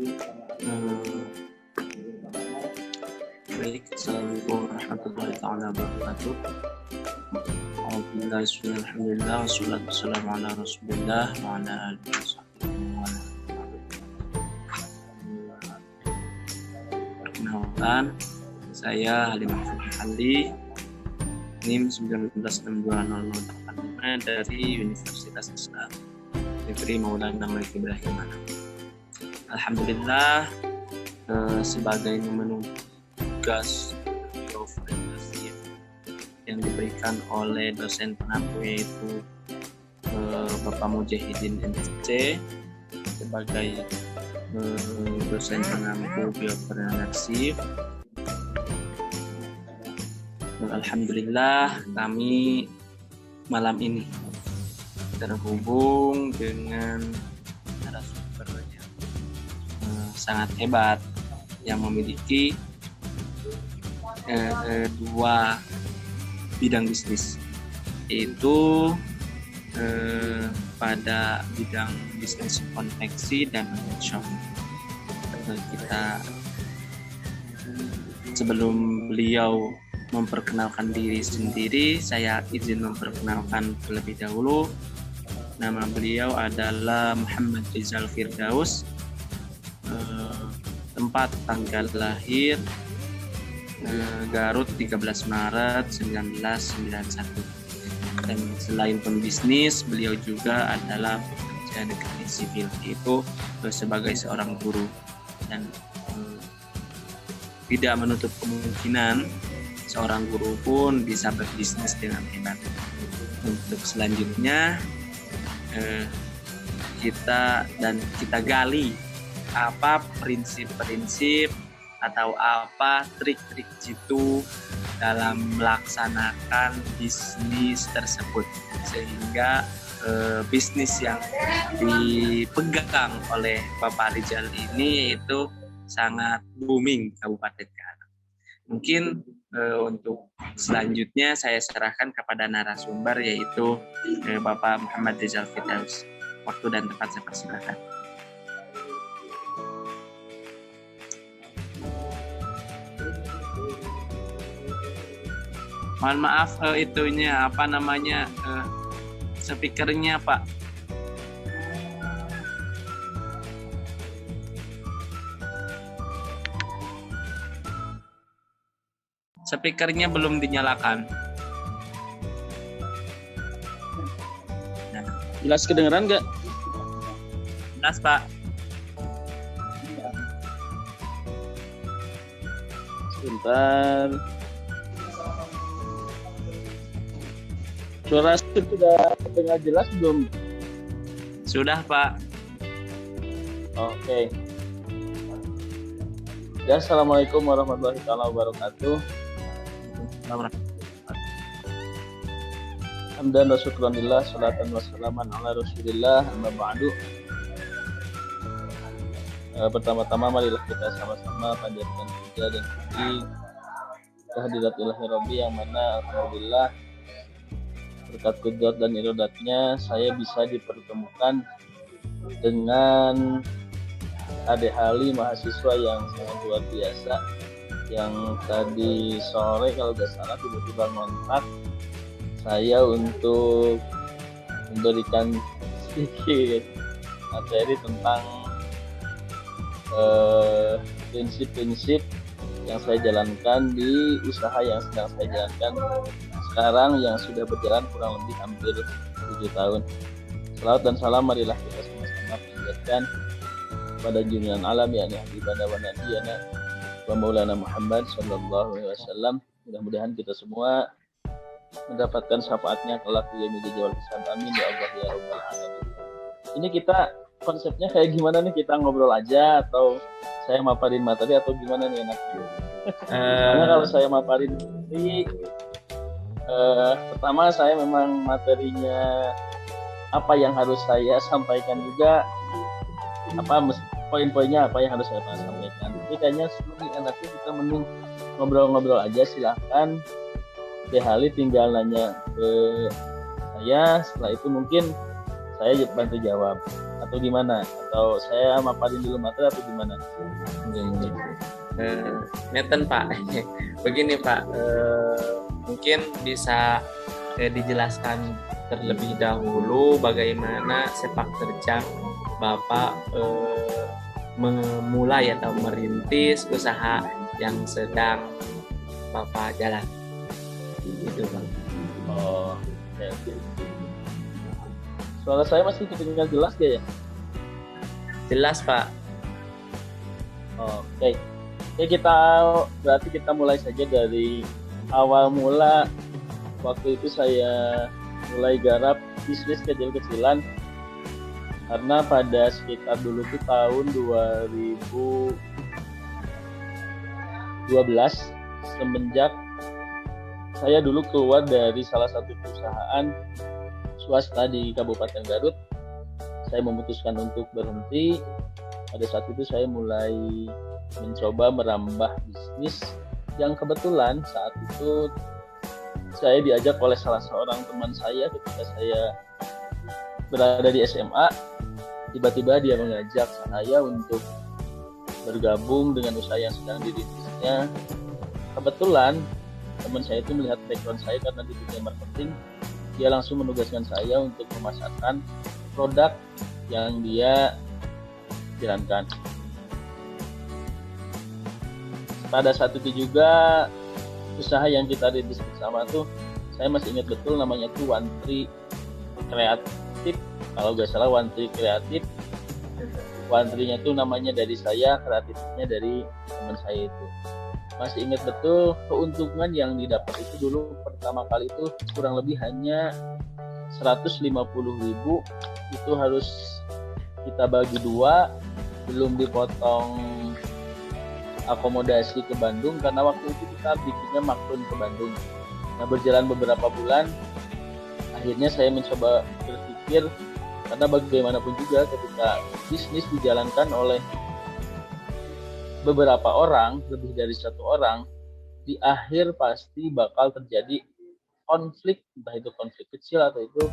Eh, Baik, Assalamualaikum warahmatullahi taala wabarakatuh. Alhamdulillah, wassalatu wassalamu ala rasulillah wa ala alihi wasahbihi. Perkenalkan, saya Halim Ali, NIM 19620085 dari Universitas Islam Negeri Maulana Malik Ibrahim. Alhamdulillah, sebagai memenuhi tugas yang diberikan oleh dosen pengampu, yaitu Bapak Mujahidin MSc sebagai dosen pengampu bioforensik. Alhamdulillah, kami malam ini terhubung dengan narasumber yang sangat hebat yang memiliki dua bidang bisnis, yaitu pada bidang bisnis konveksi dan shop. Kita sebelum beliau memperkenalkan diri sendiri, saya izin memperkenalkan terlebih dahulu. Nama beliau adalah Muhammad Rizal Firdaus, tempat tanggal lahir Garut 13 Maret 1991. Dan selain pembisnis, beliau juga adalah pekerja negeri sipil, yaitu sebagai seorang guru, dan tidak menutup kemungkinan seorang guru pun bisa berbisnis dengan hebat. Untuk selanjutnya kita gali apa prinsip-prinsip atau apa trik-trik jitu dalam melaksanakan bisnis tersebut, sehingga bisnis yang dipegang oleh Bapak Rizal ini itu sangat booming Kabupaten Garut. Mungkin untuk selanjutnya saya serahkan kepada narasumber, yaitu Bapak Muhammad Rizal Firdaus. Waktu dan tempat saya persilakan. Mohon maaf, itunya apa namanya, speakernya Pak. Speakernya belum dinyalakan. Nah. Jelas kedengeran nggak? Jelas Pak. Sebentar. Suara sudah terdengar jelas belum? Sudah Pak. Oke. Ya, assalamualaikum warahmatullahi wabarakatuh. Hamdan wa syukranillah, salatan wa salaman ala rasulillah, amma ba'du. Pertama-tama marilah kita sama-sama panjatkan puja dan puji kehadirat ilahi Rabbi, yang mana alhamdulillah berkat kudrat dan iradatnya saya bisa dipertemukan dengan Ade Hali, mahasiswa yang sangat luar biasa, yang tadi sore kalau nggak salah tiba-tiba ngontak saya untuk memberikan sedikit materi tentang prinsip-prinsip yang saya jalankan di usaha yang sedang saya jalankan sekarang, yang sudah berjalan kurang lebih hampir 7 tahun. Salawat dan salam marilah kita sama-sama panjatkan pada junjungan alam, yakni habibana wa nabiyana wa maulana Muhammad sallallahu alaihi wasallam. Mudah-mudahan kita semua mendapatkan syafaatnya kelak di yaumil jazaa wal hisab. Amin ya Allah ya rabbal alamin. Ini kita konsepnya kayak gimana nih? Kita ngobrol aja atau saya maparin materi atau gimana nih enaknya? Karena kalau saya maparin materi, pertama saya memang materinya apa yang harus saya sampaikan juga, apa poin-poinnya apa yang harus saya sampaikan. Jadi kayaknya lebih enaknya kita mending ngobrol-ngobrol aja. Silahkan Hali tinggal nanya ke saya, setelah itu mungkin saya bantu jawab. atau gimana? Atau saya maparin dulu materi atau gimana? Ini. Ngeten Pak, begini Pak, mungkin bisa dijelaskan terlebih dahulu bagaimana sepak terjang Bapak memulai atau merintis usaha yang sedang Bapak jalan. Itu Pak. Oh, oke. Suara saya masih kedengar jelas gak ya? Jelas Pak. Oke. Oke, berarti kita mulai saja dari awal mula. Waktu itu saya mulai garap bisnis kecil-kecilan karena pada sekitar dulu tuh tahun 2012 semenjak saya dulu keluar dari salah satu perusahaan swasta di Kabupaten Garut, saya memutuskan untuk berhenti. Pada saat itu saya mulai mencoba merambah bisnis yang kebetulan saat itu saya diajak oleh salah seorang teman saya ketika saya berada di SMA. Tiba-tiba dia mengajak saya untuk bergabung dengan usaha yang sedang dirintisnya. Kebetulan teman saya itu melihat background saya karena di dunia marketing, dia langsung menugaskan saya untuk memasarkan produk yang dia jalankan. Pada saat itu juga usaha yang kita rintis bersama tuh saya masih ingat betul namanya tuh One Tree Kreatif, kalau nggak salah One Tree Kreatif. One Tree-nya tuh namanya dari saya, kreatifnya dari teman saya itu. Masih ingat betul keuntungan yang didapat itu dulu pertama kali itu kurang lebih hanya 150.000. Itu harus kita bagi dua, belum dipotong akomodasi ke Bandung karena waktu itu kita bikinnya maklun ke Bandung. Nah, berjalan beberapa bulan, akhirnya saya mencoba berpikir karena bagaimanapun juga ketika bisnis dijalankan oleh beberapa orang, lebih dari satu orang, di akhir pasti bakal terjadi konflik, entah itu konflik kecil atau itu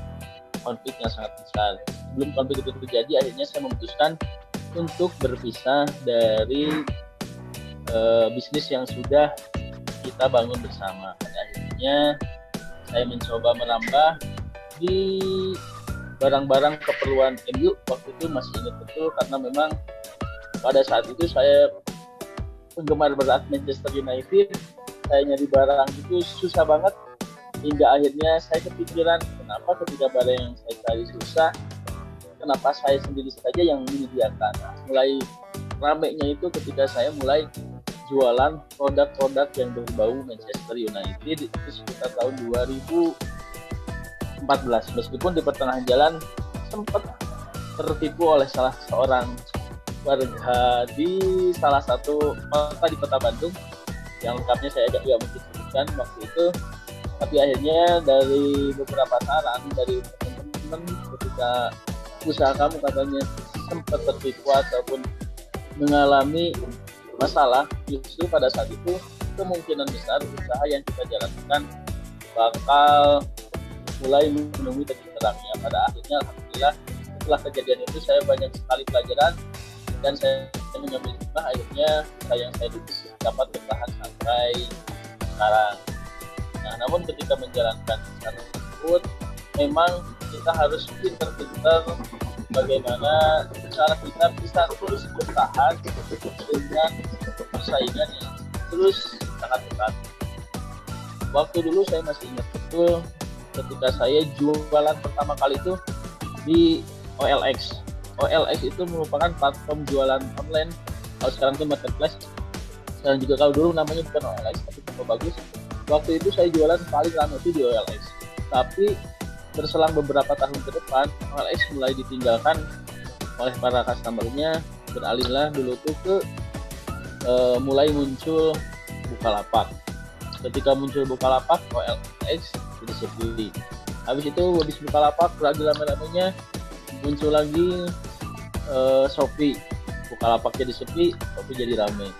konflik yang sangat besar. Sebelum konflik itu terjadi, akhirnya saya memutuskan untuk berpisah dari bisnis yang sudah kita bangun bersama. Pada akhirnya saya mencoba merambah di barang-barang keperluan MU. Waktu itu masih ingat betul karena memang pada saat itu saya penggemar berat Manchester United. Saya nyari barang itu susah banget hingga akhirnya saya kepikiran kenapa ketika barang yang saya cari susah, kenapa saya sendiri saja yang menyediakan. Mulai ramenya itu ketika saya mulai jualan produk-produk yang berbau Manchester United itu sekitar tahun 2014. Meskipun di pertengahan jalan sempat tertipu oleh salah seorang warga di salah satu kota di kota Bandung, yang lengkapnya saya agak tidak mungkin sebutkan waktu itu. Tapi akhirnya dari beberapa saran dari teman-teman, ketika usaha kamu katanya sempat tertipu ataupun mengalami masalah, justru pada saat itu kemungkinan besar usaha yang kita jalankan bakal mulai menemui titik terangnya. Pada akhirnya alhamdulillah setelah kejadian itu saya banyak sekali pelajaran dan saya mengambil hikmah, akhirnya usaha yang saya dapat bertahan sampai sekarang. Nah, namun ketika menjalankan usaha tersebut memang kita harus pintar-pintar bagaimana cara kita bisa terus bertahan dengan persaingan yang terus sangat ketat. Waktu dulu saya masih ingat betul ketika saya jualan pertama kali itu di OLX. OLX itu merupakan platform jualan online. Kalau sekarang itu marketplace. Sekarang juga kalau dulu namanya bukan OLX tapi cukup bagus. Waktu itu saya jualan paling lama itu di OLX. Tapi berselang beberapa tahun ke depan, OLX mulai ditinggalkan oleh para customer-nya, beralihlah dulu tuh ke mulai muncul Bukalapak. Ketika muncul Bukalapak, OLX jadi sepi. Habis itu habis Bukalapak lagi rame-ramenya muncul lagi Shopee. Bukalapak jadi sepi, Shopee jadi rame.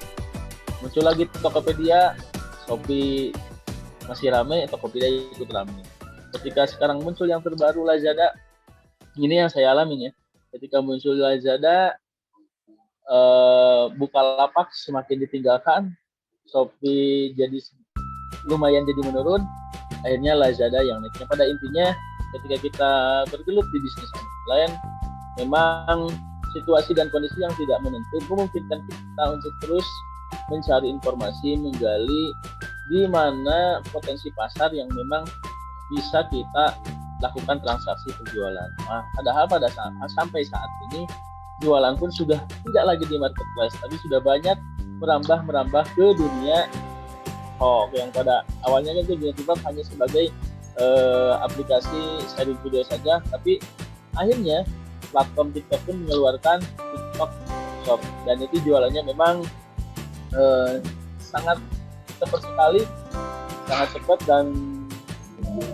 Muncul lagi Tokopedia, Shopee masih rame, Tokopedia ikut rame. Ketika sekarang muncul yang terbaru Lazada, ini yang saya alamin ya. ketika muncul Lazada, Bukalapak semakin ditinggalkan, Shopee jadi lumayan jadi menurun, akhirnya Lazada yang naiknya. Pada intinya ketika kita bergelut di bisnis online, memang situasi dan kondisi yang tidak menentu memungkinkan kita untuk terus mencari informasi, menggali di mana potensi pasar yang memang bisa kita lakukan transaksi penjualan. Nah, padahal sampai saat ini jualan pun sudah tidak lagi di marketplace, tapi sudah banyak merambah ke dunia yang pada awalnya kan dunia TikTok hanya sebagai aplikasi sharing video saja, tapi akhirnya platform TikTok pun mengeluarkan TikTok Shop, dan itu jualannya memang sangat cepat sekali, sangat cepat. Dan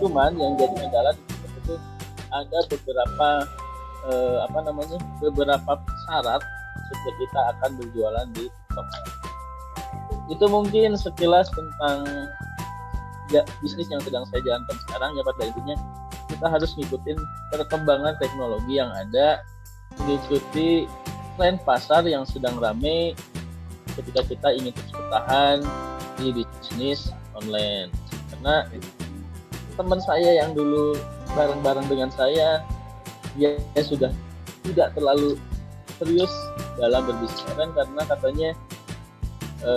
cuman yang jadi kendala di TikTok itu ada beberapa syarat supaya kita akan berjualan di TikTok. Itu mungkin sekilas tentang bisnis yang sedang saya jalankan sekarang. Ya, pada intinya kita harus ngikutin perkembangan teknologi yang ada, mengikuti tren pasar yang sedang rame ketika kita ingin terus bertahan di bisnis online. Karena teman saya yang dulu bareng-bareng dengan saya, dia sudah tidak terlalu serius dalam berbisnis online karena katanya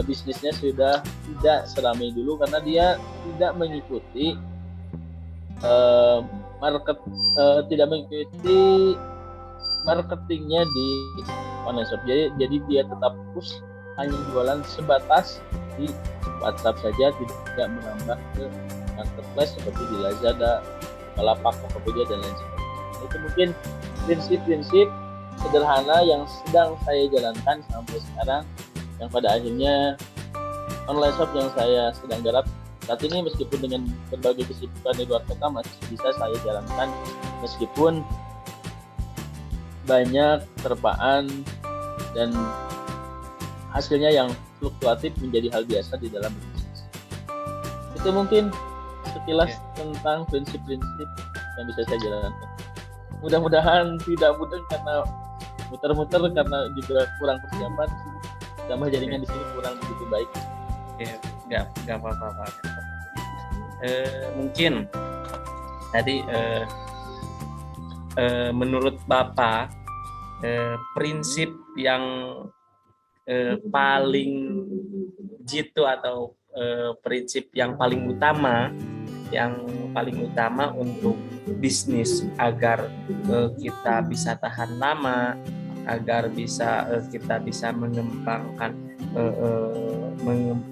bisnisnya sudah tidak seramai dulu karena dia tidak mengikuti tidak mengikuti marketingnya di online shop. Jadi dia tetap push hanya jualan sebatas di WhatsApp saja, tidak menambah ke marketplace seperti di Lazada, Bukalapak, Tokopedia dan lain sebagainya. Itu mungkin prinsip-prinsip sederhana yang sedang saya jalankan sampai sekarang, yang pada akhirnya online shop yang saya sedang garap saat ini, meskipun dengan berbagai kesibukan di luar kota, masih bisa saya jalankan meskipun banyak terpaan dan hasilnya yang fluktuatif menjadi hal biasa di dalam bisnis. Itu mungkin sekilas tentang prinsip-prinsip yang bisa saya jalankan. Mudah-mudahan tidak mudah karena muter-muter, karena juga kurang persiapan, tambah jaringan di sini kurang begitu baik. Nggak apa-apa. Mungkin tadi menurut Bapak prinsip yang paling jitu atau prinsip yang paling utama untuk bisnis agar kita bisa tahan lama, agar kita bisa mengembangkan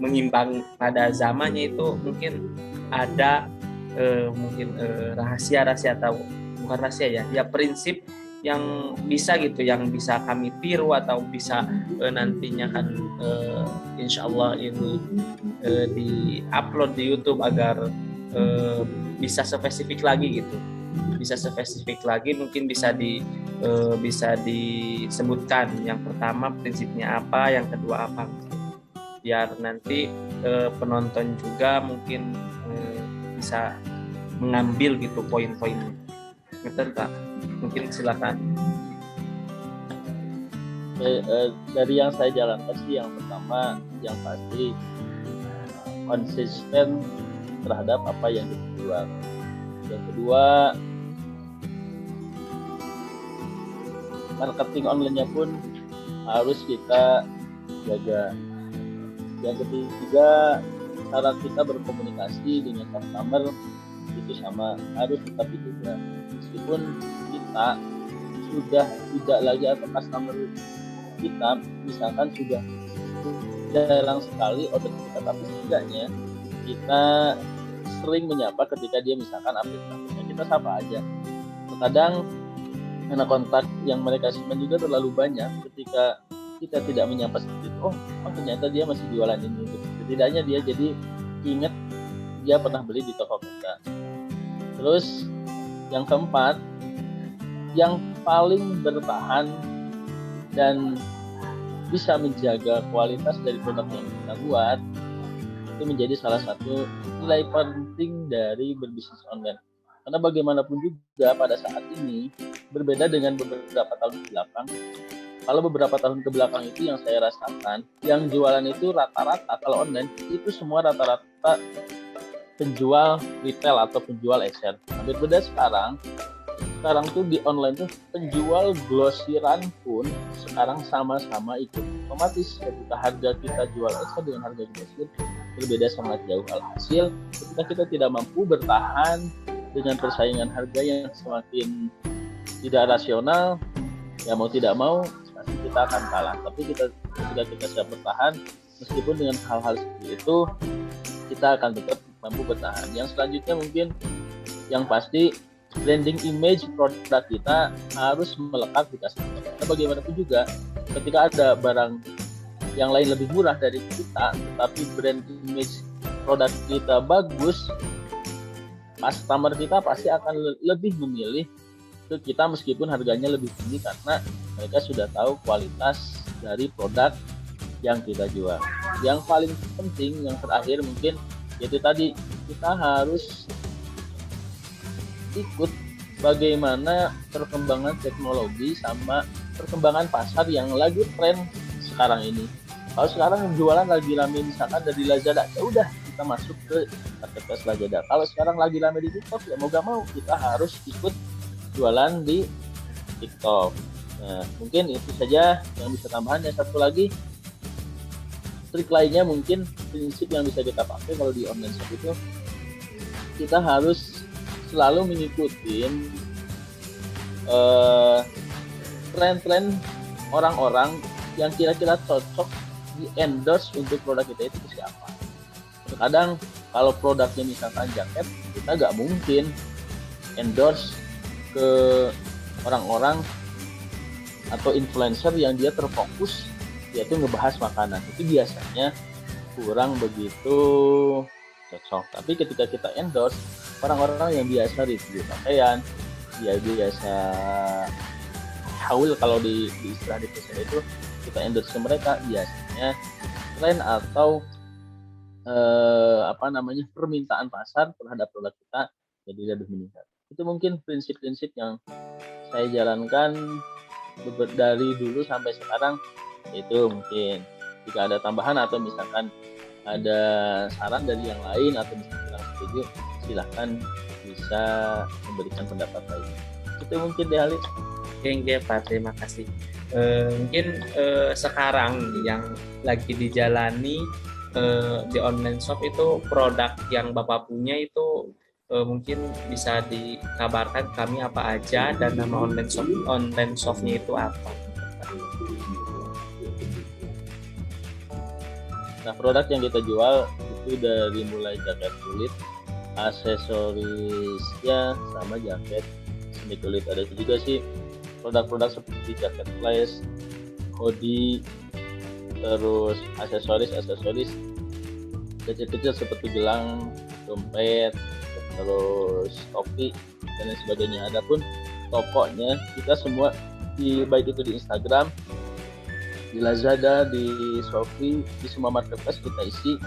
mengimbang pada zamannya, itu mungkin ada rahasia atau bukan rahasia ya prinsip yang bisa kami tiru atau bisa nantinya kan insya Allah ini di-upload di YouTube agar bisa spesifik lagi gitu. Bisa spesifik lagi, mungkin bisa disebutkan yang pertama prinsipnya apa, yang kedua apa, biar nanti penonton juga mungkin bisa mengambil gitu poin-poinnya. Betul Kak? Mungkin silakan. Dari yang saya jalankan sih, yang pertama yang pasti konsisten terhadap apa yang dijual. Yang kedua, marketing online-nya pun harus kita jaga. Yang ketiga, cara kita berkomunikasi dengan customer itu sama, harus tetap dijaga. Meskipun kita sudah tidak lagi, atau customer kita misalkan sudah jarang sekali order kita, tapi setidaknya kita sering menyapa ketika dia misalkan update statusnya, kita sapa aja. Terkadang karena kontak yang mereka simpan juga terlalu banyak, ketika kita tidak menyapa seperti itu, oh ternyata dia masih jualan ini gitu. Setidaknya dia jadi ingat dia pernah beli di toko kita. Terus yang keempat, yang paling bertahan dan bisa menjaga kualitas dari produk yang kita buat, itu menjadi salah satu nilai penting dari berbisnis online. Karena bagaimanapun juga pada saat ini berbeda dengan beberapa tahun ke belakang. Kalau beberapa tahun ke belakang itu yang saya rasakan, yang jualan itu rata-rata kalau online itu semua rata-rata penjual retail atau penjual ecer. Berbeda sekarang tuh di online tuh penjual glosiran pun sekarang sama-sama ikut. Otomatis ketika harga kita jual ecer dengan harga glosir berbeda sangat jauh. Alhasil ketika kita tidak mampu bertahan dengan persaingan harga yang semakin tidak rasional, ya mau tidak mau pasti kita akan kalah. Tapi ketika kita siap bertahan, meskipun dengan hal-hal seperti itu, kita akan tetap mampu bertahan. Yang selanjutnya mungkin yang pasti branding image produk kita harus melekat di customer. Karena bagaimanapun juga ketika ada barang yang lain lebih murah dari kita, tetapi brand image produk kita bagus, customer kita pasti akan lebih memilih ke kita meskipun harganya lebih tinggi karena mereka sudah tahu kualitas dari produk yang kita jual. Yang paling penting, yang terakhir mungkin yaitu tadi kita harus ikut bagaimana perkembangan teknologi sama perkembangan pasar yang lagi tren sekarang ini. Kalau sekarang jualan lagi rame misalkan dari Lazada, ya udah kita masuk ke marketplace Lazada. Kalau sekarang lagi rame di TikTok, ya mau gak mau kita harus ikut jualan di TikTok. Nah, mungkin itu saja yang bisa tambahan. Yang satu lagi, trik lainnya mungkin prinsip yang bisa kita pakai kalau di online shop itu, kita harus selalu mengikuti tren-tren orang-orang yang kira-kira cocok di endorse untuk produk kita itu siapa. Terkadang kalau produknya misalkan jaket, kita nggak mungkin endorse ke orang-orang atau influencer yang dia terfokus yaitu ngebahas makanan. Itu biasanya kurang begitu cocok. Tapi ketika kita endorse orang-orang yang biasa review pakaian, dia biasa haul kalau di istilah di pasar itu, kita endorse ke mereka, biasanya tren atau permintaan pasar terhadap produk kita jadi lebih meningkat. Itu mungkin prinsip-prinsip yang saya jalankan dari dulu sampai sekarang. Itu mungkin jika ada tambahan atau misalkan ada saran dari yang lain atau misalkan setuju, silahkan bisa memberikan pendapat lain. Itu mungkin deh Ali. Oke Pak, terima kasih. Mungkin sekarang yang lagi dijalani di online shop itu produk yang Bapak punya itu mungkin bisa dikabarkan kami apa aja dan nama online shopnya itu apa? Nah, produk yang kita jual itu dari mulai jaket kulit, aksesorisnya sama jaket semi kulit. Ada juga sih produk-produk seperti jaket flash, hoodie, terus aksesoris kecil-kecil seperti gelang, dompet, terus topi dan lain sebagainya. Adapun tokonya kita semua baik itu di Instagram, di Lazada, di Shopee, di semua marketplace kita isi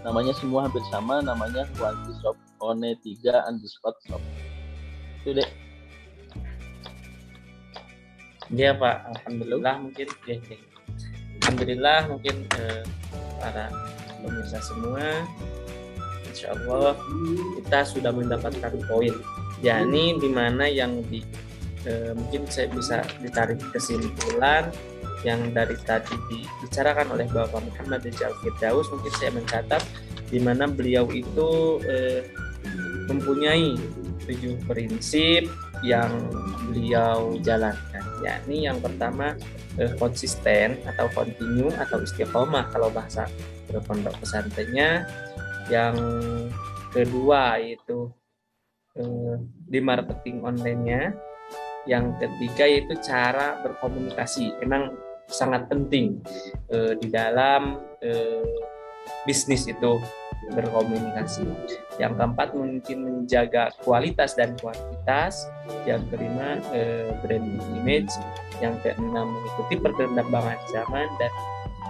namanya semua hampir sama, namanya One Shop, one3_shop. Itu deh. Iya Pak, alhamdulillah mungkin alhamdulillah mungkin para pemirsa semua, insya Allah kita sudah mendapatkan poin, yakni di mana yang mungkin saya bisa ditarik kesimpulan yang dari tadi dibicarakan oleh Bapak Muhammad Rizal Firdaus. Mungkin saya mencatat di mana beliau itu mempunyai 7 prinsip yang beliau jalankan, yakni yang pertama konsisten atau continue atau istiqomah kalau bahasa pondok pesantrennya. Yang kedua itu di marketing online-nya. Yang ketiga yaitu cara berkomunikasi, memang sangat penting di dalam bisnis itu berkomunikasi. Yang keempat mungkin menjaga kualitas dan kuantitas. Yang kelima branding image. Yang keenam mengikuti perkembangan zaman, dan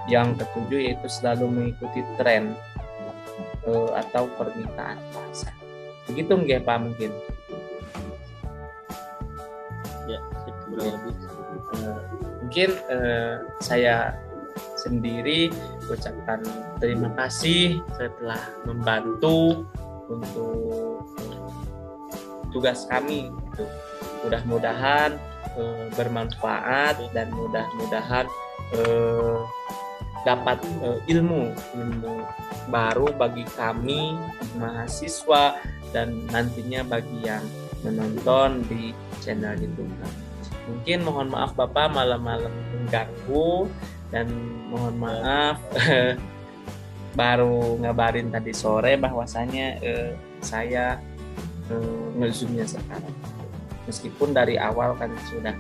yang ketujuh yaitu selalu mengikuti tren atau permintaan pasar. Begitu nggih Pak mungkin. kurang lebih seperti itu. Mungkin saya sendiri ucapkan terima kasih setelah membantu untuk tugas kami gitu. Mudah-mudahan bermanfaat dan mudah-mudahan dapat ilmu baru bagi kami mahasiswa dan nantinya bagi yang menonton di channel YouTube kami. Mungkin mohon maaf Bapak malam-malam mengganggu dan mohon maaf baru ngabarin tadi sore bahwasanya saya nge-zoomnya sekarang. Meskipun dari awal kan sudah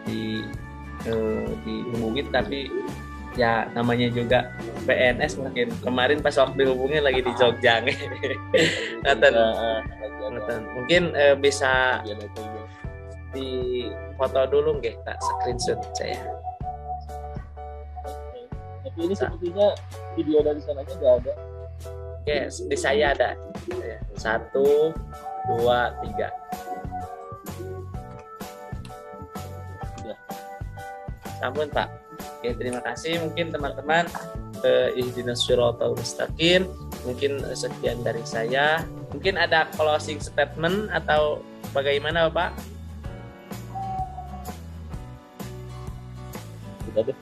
dihubungin, tapi ya namanya juga PNS mungkin kemarin pas waktu dihubungin lagi di Jogja. Mungkin bisa di foto dulu nggih Kak, screenshot saya. Tapi ini sepertinya video dari sananya nggak ada. Oke, di saya ada. 1, 2, 3. Sampun Pak. Oke, terima kasih. Mungkin teman-teman ihdinas shiratal mustaqim. Mungkin sekian dari saya. Mungkin ada closing statement atau bagaimana Bapak? Sudah deh.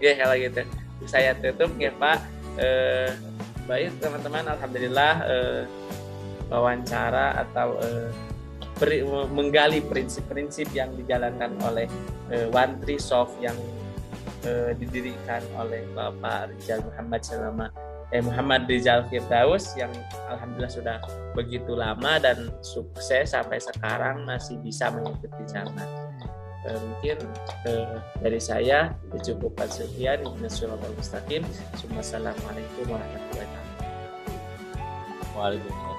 Ya kalau gitu saya tutup ya Pak. Baik teman-teman, alhamdulillah wawancara atau menggali prinsip-prinsip yang dijalankan oleh One Tree Soft yang didirikan oleh Bapak Rizal Muhammad Rizal Firdaus yang alhamdulillah sudah begitu lama dan sukses sampai sekarang masih bisa mengikuti zaman. Mungkin dari saya dicukupkan sekian. Assalamualaikum warahmatullahi wabarakatuh. Waalaikumsalam.